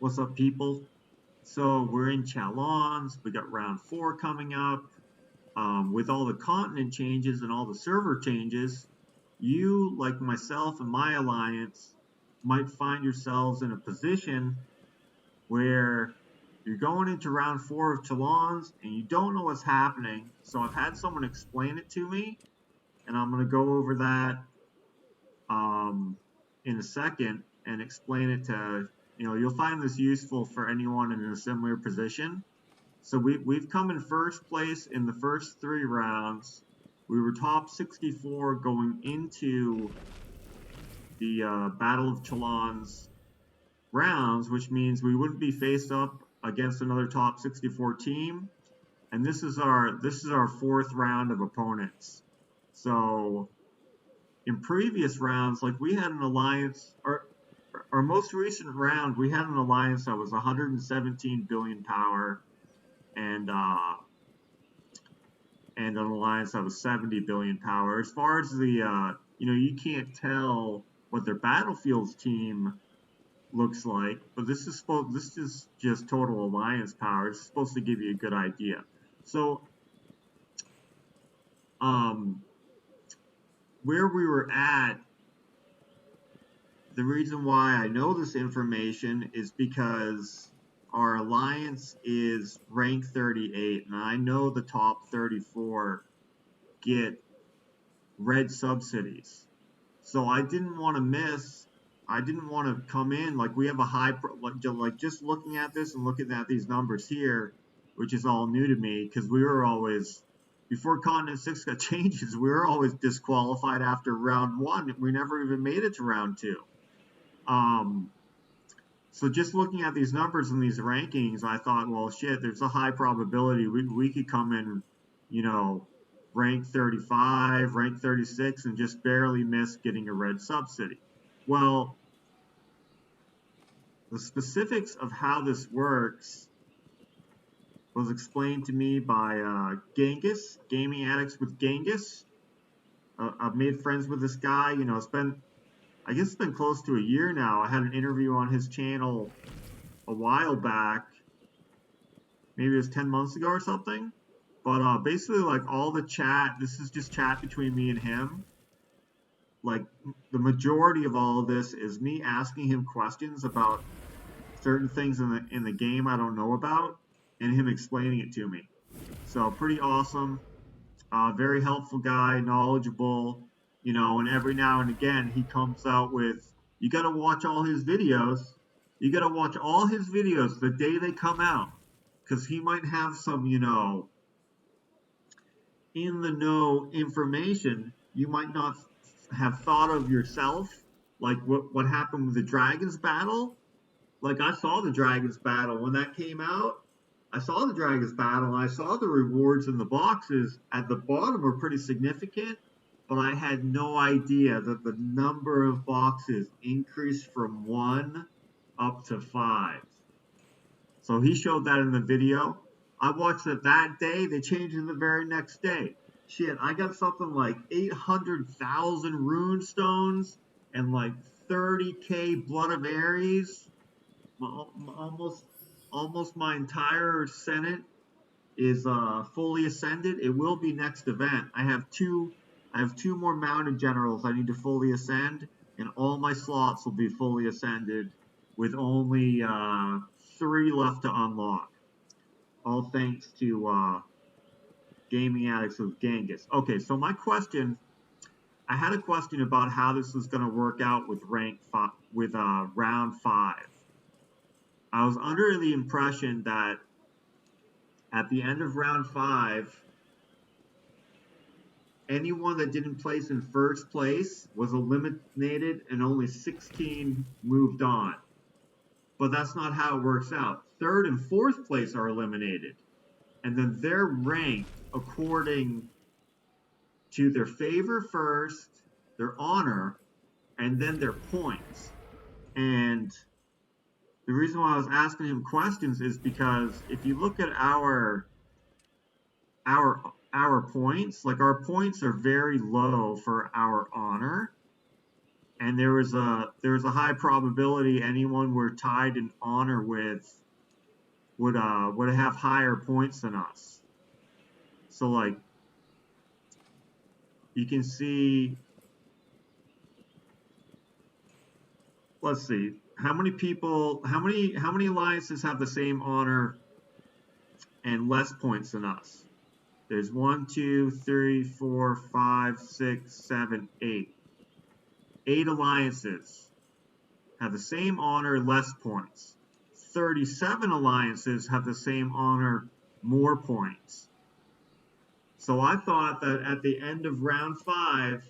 What's up, people? So we're in Chalons. We got round four coming up. With all the continent changes and all the server changes, you, like myself and my alliance, might find yourselves in a position where you're going into round four of Chalons and you don't know what's happening. So I've had someone explain it to me, and I'm going to go over that um, in a second and explain it to, you'll find this useful for anyone in a similar position. So we've come in first place in the first three rounds. We were top 64 going into the Battle of Chalons rounds, which means we wouldn't be faced up against another top 64 team. And this is our fourth round of opponents. So in previous rounds, like we had an alliance, our most recent round, we had an alliance that was 117 billion power, and an alliance that was 70 billion power. As far as the, you can't tell what their battlefields team looks like, but this is just total alliance power. It's supposed to give you a good idea. So, um, where we were at, the reason why I know this information is because our alliance is rank 38, and I know the top 34 get red subsidies. So I didn't want to miss. I didn't want to come in like we have a high like just looking at this and looking at these numbers here, which is all new to me because we were always before Continent 6 got changes, we were always disqualified after round one. We never even made it to round two. Um, so just looking at these numbers and these rankings, I thought, well, shit, there's a high probability we could come in, you know, rank 35, rank 36, and just barely miss getting a red subsidy. Well, the specifics of how this works was explained to me by Genghis, Gaming Addicts with Genghis. I've made friends with this guy. I guess it's been close to a year now. I had an interview on his channel a while back. Maybe it was 10 months ago or something. But basically, like all the chat, this is just chat between me and him. Like the majority of all of this is me asking him questions about certain things in the game I don't know about, and him explaining it to me. So pretty awesome. Very helpful guy, knowledgeable. And every now and again he comes out with, you got to watch all his videos. You got to watch all his videos the day they come out, because he might have some, in the know information you might not have thought of yourself, like what happened with the Dragons battle. Like I saw the Dragons battle when that came out. I saw the Dragons battle and I saw the rewards in the boxes at the bottom were pretty significant, but I had no idea that the number of boxes increased from 1 up to 5. So he showed that in the video. I watched it that day. They changed it the very next day. Shit, I got something like 800,000 rune stones and like 30k blood of Ares. Almost, almost my entire Senate is fully ascended. It will be next event. I have two more mounted generals I need to fully ascend, and all my slots will be fully ascended with only 3 left to unlock. All thanks to Gaming Addicts with Genghis. Okay, so I had a question about how this was going to work out with round 5. I was under the impression that at the end of round 5, anyone that didn't place in first place was eliminated and only 16 moved on. But that's not how it works out. Third and fourth place are eliminated, and then they're ranked according to their favor first, their honor, and then their points. And the reason why I was asking him questions is because if you look at our points, like our points are very low for our honor, and there was a high probability anyone we're tied in honor with would have higher points than us. So like you can see, let's see, how many alliances have the same honor and less points than us? There's one, two, three, four, five, six, seven, eight. 8 alliances have the same honor, less points. 37 alliances have the same honor, more points. So I thought that at the end of round 5,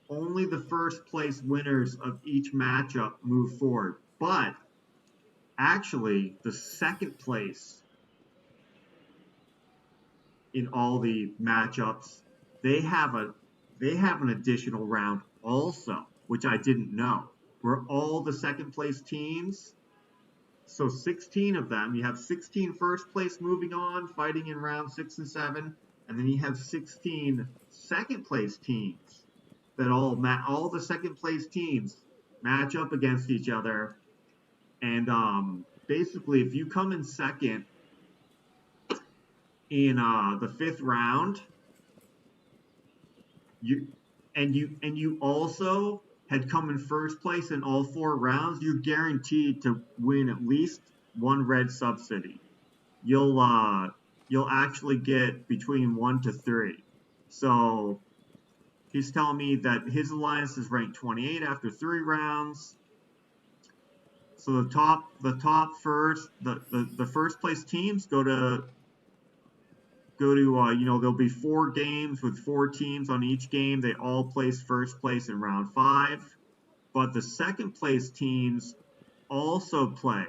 only the first place winners of each matchup move forward. But actually, the second place in all the matchups, they have an additional round also, which I didn't know. Where all the second place teams, so 16 of them, you have 16 first place moving on, fighting in round 6 and 7, and then you have 16 second place teams that all the second place teams match up against each other. And basically, if you come in second in the 5th round, you also had come in first place in all 4 rounds, you're guaranteed to win at least one red subsidy. You'll actually get between 1 to 3. So he's telling me that his alliance is ranked 28 after 3 rounds. So the first place teams go to there'll be 4 games with 4 teams on each game. They all place first place in round 5, but the second place teams also play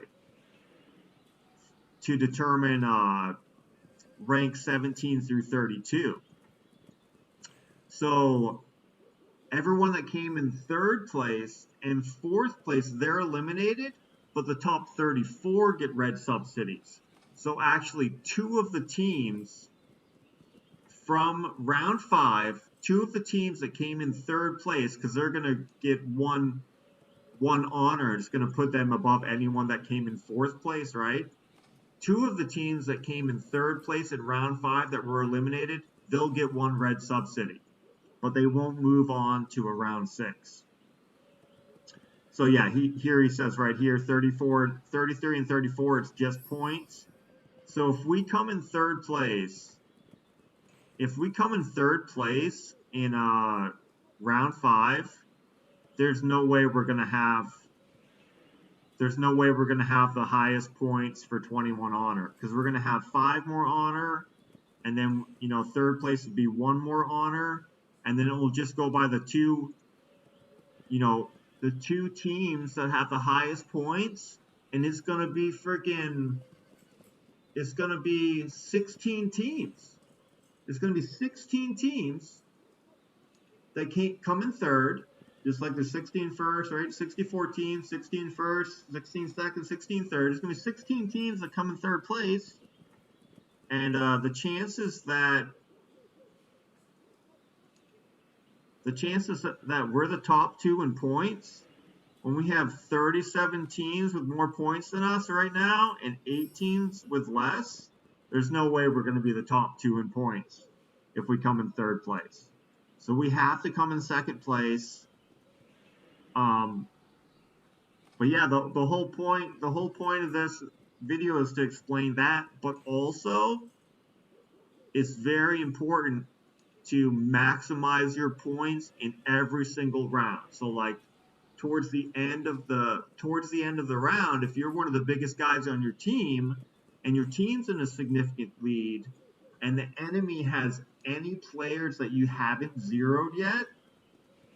to determine rank 17 through 32. So everyone that came in 3rd place and 4th place, they're eliminated, but the top 34 get red subsidies. So actually 2 of the teams from round 5, 2 of the teams that came in 3rd place, because they're going to get one honor, it's going to put them above anyone that came in 4th place, right? 2 of the teams that came in 3rd place in round 5 that were eliminated, they'll get 1 red subsidy, but they won't move on to a round 6. So yeah, he says right here, 34, 33, and 34, it's just points. So if we come in 3rd place, in round 5, there's no way we're gonna have the highest points for 21 honor, because we're gonna have 5 more honor, and then 3rd place would be 1 more honor, and then it will just go by the two teams that have the highest points, and it's gonna be 16 teams. It's going to be 16 teams that can't come in 3rd, just like there's 16 first, right? 64 teams, 16 first, 16 second, 16 third. It's going to be 16 teams that come in 3rd place. And the chances that we're the top 2 in points, when we have 37 teams with more points than us right now and 8 teams with less, there's no way we're going to be the top 2 in points if we come in 3rd place. So we have to come in 2nd place. But yeah, the whole point of this video is to explain that, but also it's very important to maximize your points in every single round. So like towards the end of the round, if you're one of the biggest guys on your team and your team's in a significant lead and the enemy has any players that you haven't zeroed yet,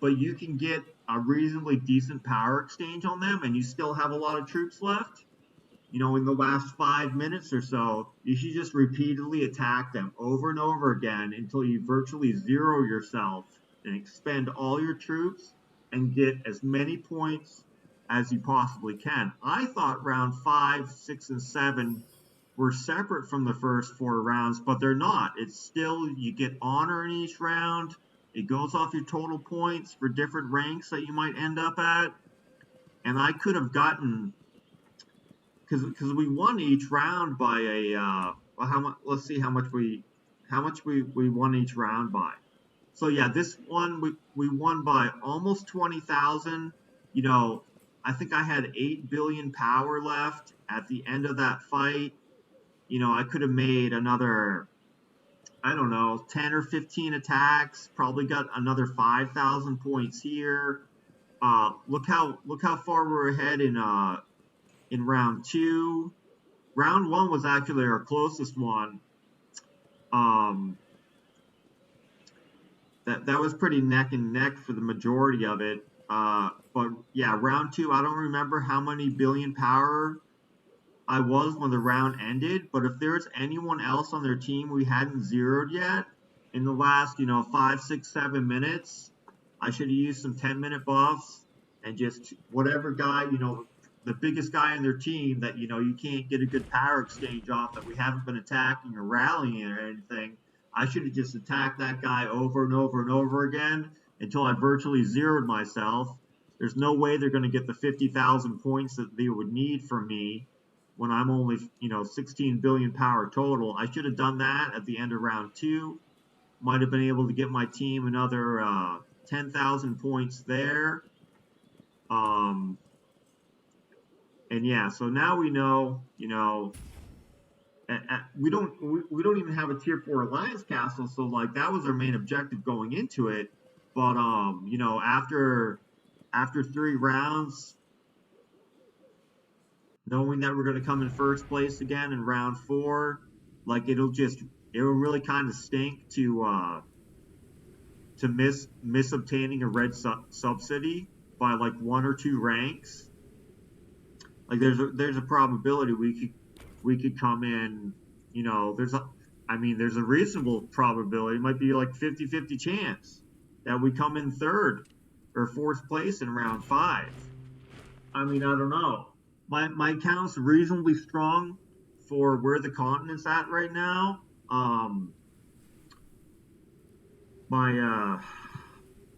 but you can get a reasonably decent power exchange on them and you still have a lot of troops left, in the last 5 minutes or so, you should just repeatedly attack them over and over again until you virtually zero yourself and expend all your troops and get as many points as you possibly can. I thought round 5, 6, and 7 were separate from the first 4 rounds, but they're not. It's still, you get honor in each round. It goes off your total points for different ranks that you might end up at. And I could have gotten, because we won each round by a well, how much? Let's see how much we won each round by. So yeah, this one we won by almost 20,000. You know, I think I had 8 billion power left at the end of that fight. I could have made another, I don't know, 10 or 15 attacks. Probably got another 5,000 points here. Look how far we're ahead in round two. Round one was actually our closest one. Um, that was pretty neck and neck for the majority of it. But yeah, round two, I don't remember how many billion power I was when the round ended. But if there's anyone else on their team we hadn't zeroed yet in the last, 5, 6, 7 minutes, I should have used some 10-minute buffs and just whatever guy, the biggest guy in their team that you can't get a good power exchange off, that we haven't been attacking or rallying or anything. I should have just attacked that guy over and over and over again until I virtually zeroed myself. There's no way they're going to get the 50,000 points that they would need from me when I'm only 16 billion power total. I should have done that at the end of round two. Might have been able to get my team another 10,000 points there. Um, and yeah, so now we know, we don't even have a tier 4 alliance castle, so like that was our main objective going into it. But after 3 rounds, knowing that we're going to come in first place again in round 4, like it'll really kind of stink to miss obtaining a red subsidy by like 1 or 2 ranks. Like there's a probability we could come in, there's a reasonable probability, it might be like 50-50 chance that we come in third or fourth place in round 5. I don't know. My account's reasonably strong for where the continent's at right now. My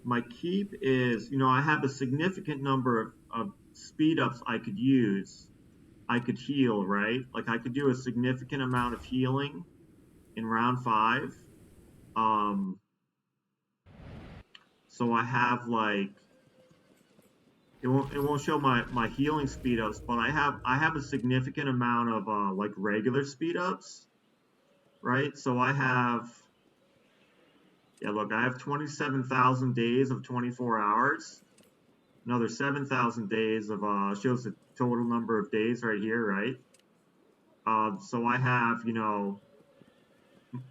my keep is, I have a significant number of speed ups I could use. I could heal, right? Like I could do a significant amount of healing in round 5. Um, so I have like, it won't show my healing speed ups, but I have a significant amount of like regular speed ups, right? So I have, yeah, look, I have 27,000 days of 24 hours. Another 7,000 days of shows the total number of days right here, right? So I have,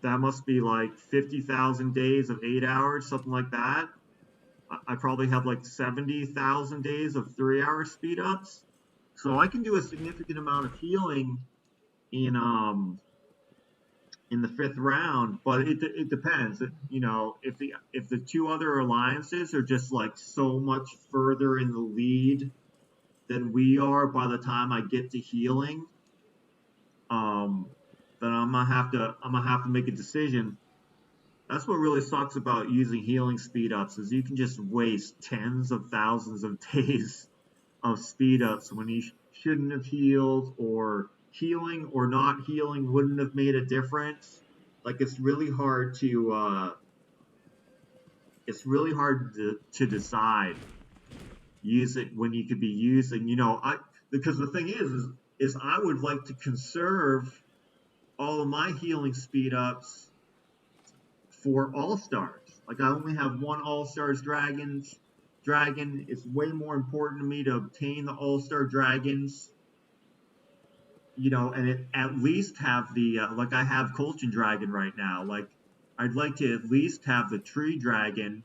that must be like 50,000 days of 8 hours, something like that. I probably have like 70,000 days of 3-hour speed ups. So I can do a significant amount of healing in in the 5th round, but it depends. If the 2 other alliances are just like so much further in the lead than we are by the time I get to healing, um, then I'm gonna have to make a decision. That's what really sucks about using healing speed ups, is you can just waste tens of thousands of days of speed ups when you shouldn't have healed, or healing or not healing wouldn't have made a difference. Like it's really hard to decide. Use it when you could be using, because the thing is I would like to conserve all of my healing speed ups for all stars. Like I only have one all stars dragon. It's way more important to me to obtain the all star dragons, and at least have the like I have Colchin dragon right now. Like I'd like to at least have the tree dragon,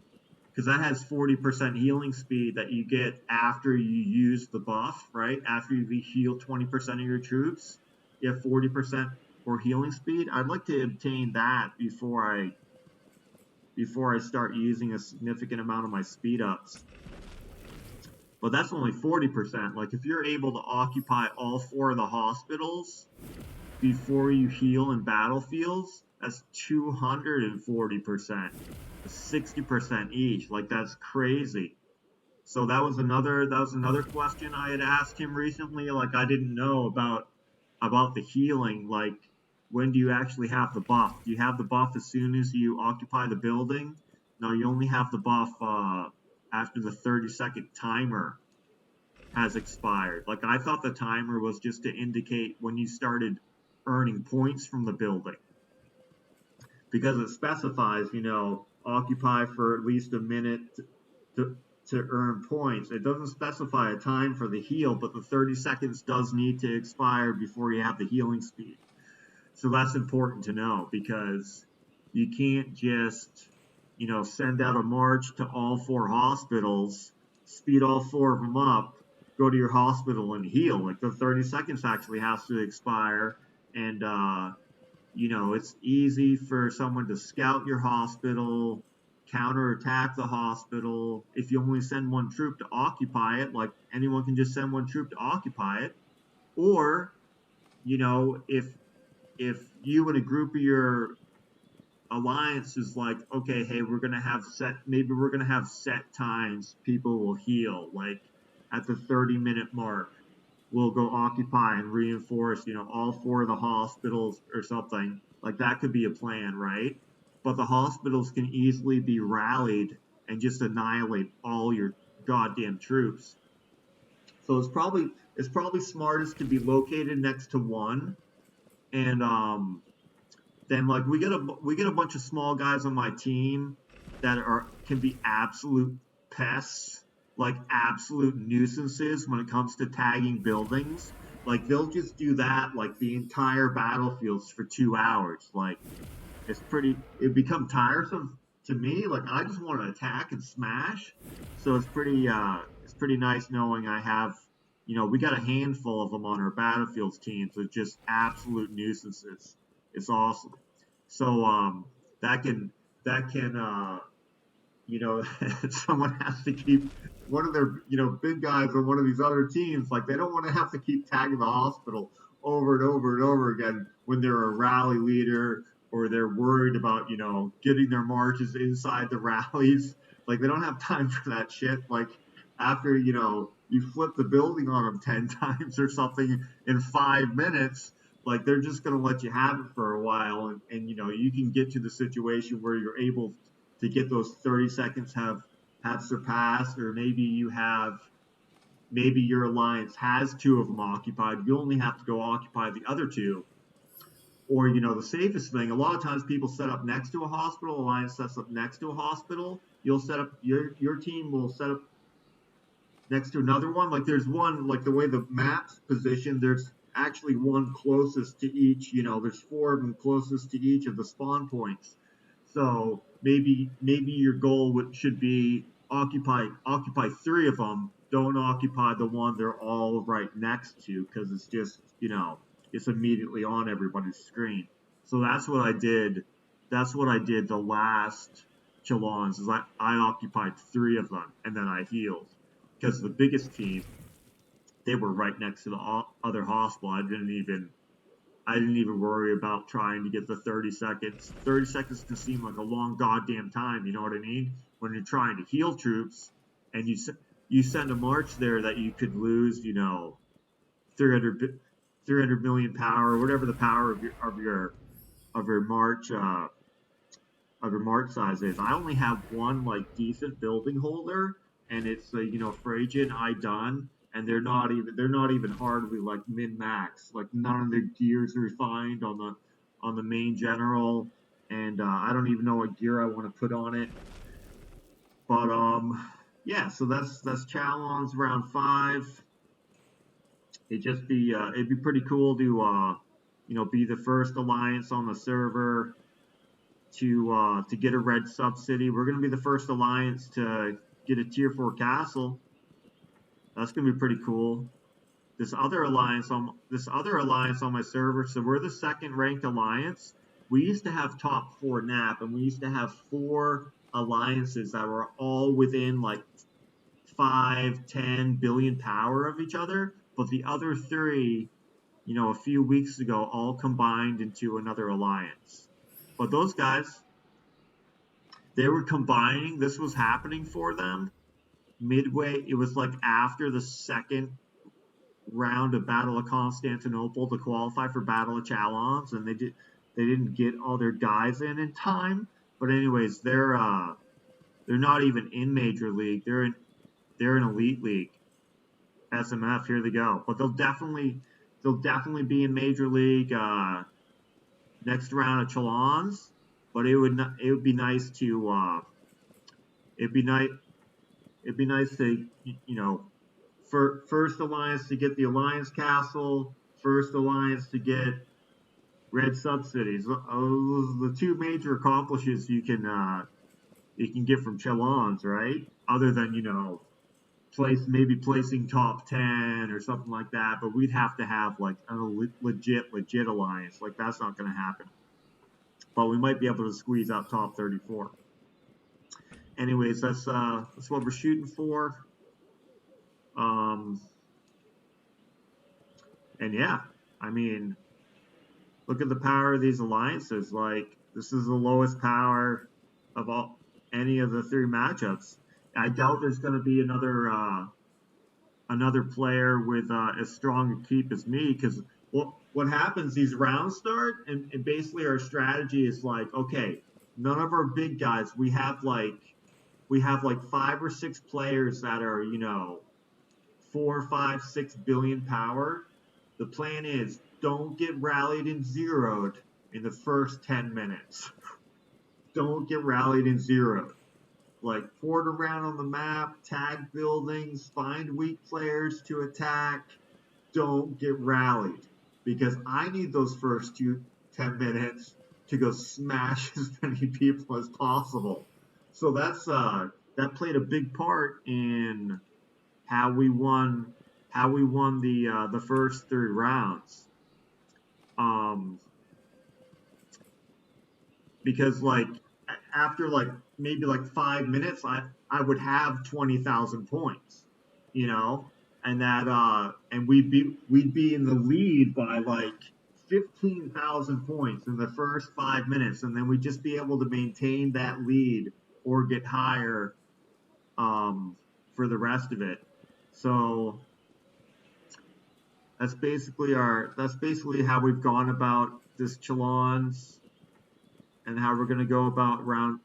because that has 40% healing speed that you get after you use the buff, right? After you heal 20% of your troops, you have 40% more healing speed. I'd like to obtain that before I start using a significant amount of my speed ups. But that's only 40%. Like if you're able to occupy all 4 of the hospitals before you heal in battlefields, That's 240%, 60% each. Like that's crazy. So that was another question I had asked him recently. Like I didn't know about the healing. Like when do you actually have the buff? Do you have the buff as soon as you occupy the building? No, you only have the buff after the 30-second timer has expired. Like I thought the timer was just to indicate when you started earning points from the building because it specifies, occupy for at least a minute to, to earn points. It doesn't specify a time for the heal, but the 30 seconds does need to expire before you have the healing speed. So that's important to know because you can't just, send out a march to all 4 hospitals, speed all 4 of them up, go to your hospital and heal. Like the 30 seconds actually has to expire. And, it's easy for someone to scout your hospital, counterattack the hospital. If you only send one troop to occupy it, like anyone can just send one troop to occupy it. Or, if you and a group of your alliance is like, okay, hey, maybe we're gonna have set times people will heal, like at the 30-minute mark, we'll go occupy and reinforce, all 4 of the hospitals or something. Like that could be a plan, right? But the hospitals can easily be rallied and just annihilate all your goddamn troops. So it's probably smartest to be located next to one, and then like we get a bunch of small guys on my team that are can be absolute pests, like absolute nuisances when it comes to tagging buildings. Like they'll just do that like the entire battlefields for 2 hours. Like it become tiresome to me. Like I just want to attack and smash. So it's pretty nice knowing I have, we got a handful of them on our battlefields teams. So just absolute nuisances. It's awesome. So that can someone has to keep one of their big guys on one of these other teams. Like they don't want to have to keep tagging the hospital over and over and over again when they're a rally leader or they're worried about getting their marches inside the rallies. Like they don't have time for that shit. Like after you flip the building on them 10 times or something in 5 minutes, like they're just going to let you have it for a while, and you can get to the situation where you're able to get those 30 seconds have surpassed, or maybe your alliance has 2 of them occupied. You only have to go occupy the other 2. Or the safest thing, a lot of times people set up next to a hospital, alliance sets up next to a hospital, you'll set up your team will set up next to another one. Like there's one, like the way the map's positioned, there's actually one closest to each. There's 4 of them closest to each of the spawn points. So maybe your goal should be occupy 3 of them. Don't occupy the one they're all right next to, because it's just it's immediately on everybody's screen. So that's what I did. That's what I did the last Chalons is I occupied 3 of them and then I healed because the biggest team, they were right next to the other hospital. I didn't even worry about trying to get the 30 seconds. 30 seconds can seem like a long goddamn time, you know what I mean? When you're trying to heal troops and you send a march there that you could lose, 300 million power, whatever the power of your march size is. I only have one like decent building holder, and it's Phrygian I done, and they're not even hardly like min max. Like none of their gears are refined on the main general, and I don't even know what gear I want to put on it. But yeah. So that's Chalons round 5. It'd be pretty cool to be the first alliance on the server to get a red sub city. We're gonna be the first alliance to get a tier 4 castle. That's gonna be pretty cool. This other alliance on my server. So we're the second ranked alliance. We used to have top 4 NAP, and we used to have 4 alliances that were all within like 5-10 billion power of each other. But the other 3, a few weeks ago, all combined into another alliance. But those guys, they were combining. This was happening for them midway. It was like after the second round of Battle of Constantinople to qualify for Battle of Chalons, and they didn't get all their guys in time. But anyways, they're not even in Major League. They're in Elite League. SMF, here they go. But they'll definitely be in Major League next round of Chalons. But it would be nice to it'd be nice to first alliance to get the Alliance Castle, first alliance to get red subsidies. Those are the two major accomplishments you can get from Chalons, right? Other than maybe placing top 10 or something like that, but we'd have to have like a legit alliance. Like that's not going to happen. But we might be able to squeeze out top 34. Anyways, that's what we're shooting for. And yeah, I mean, look at the power of these alliances. Like this is the lowest power of any of the three matchups. I doubt there's going to be another player with as strong a keep as me, because what happens, these rounds start, and basically our strategy is like, okay, none of our big guys, we have like 5 or 6 players that are 4, 5, 6 billion power. The plan is don't get rallied and zeroed in the first 10 minutes. Don't get rallied and zeroed. Like, port around on the map, tag buildings, find weak players to attack. Don't get rallied, because I need those first 10 minutes to go smash as many people as possible. So that played a big part in how we won the first 3 rounds. Because like after like maybe like 5 minutes, I would have 20,000 points, and we'd be in the lead by like 15,000 points in the first 5 minutes, and then we'd just be able to maintain that lead or get higher for the rest of it. So that's basically how we've gone about this Chalons, and how we're going to go about round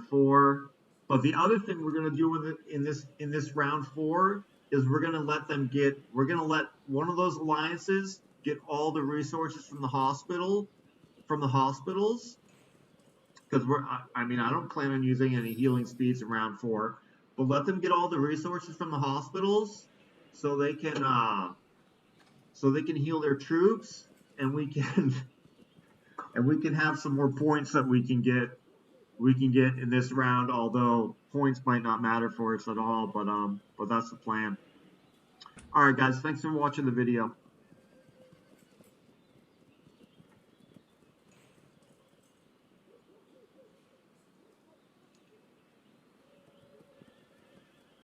4. But the other thing we're going to do in this round 4 is we're going to let one of those alliances get all the resources from the hospitals, because I don't plan on using any healing speeds in round 4, but let them get all the resources from the hospitals so they can heal their troops, and we can have some more points that we can get in this round, although points might not matter for us at all, but that's the plan. All right, guys, thanks for watching the video.